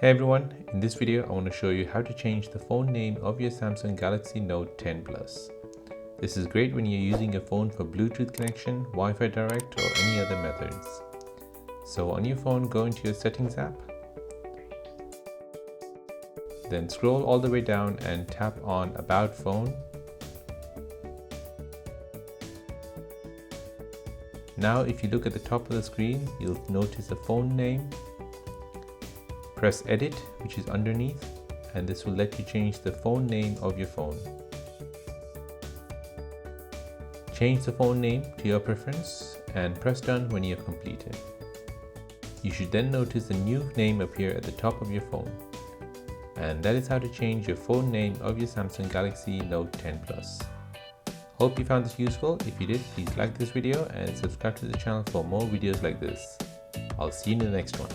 Hey everyone, in this video I want to show you how to change the phone name of your Samsung Galaxy Note 10 Plus. This is great when you're using your phone for Bluetooth connection, Wi-Fi direct or any other methods. So on your phone, go into your settings app, then scroll all the way down and tap on About Phone. Now if you look at the top of the screen, you'll notice the phone name. Press Edit, which is underneath, and this will let you change the phone name of your phone. Change the phone name to your preference and press Done when you have completed. You should then notice the new name appear at the top of your phone. And that is how to change your phone name of your Samsung Galaxy Note 10 Plus. Hope you found this useful. If you did, please like this video and subscribe to the channel for more videos like this. I'll see you in the next one.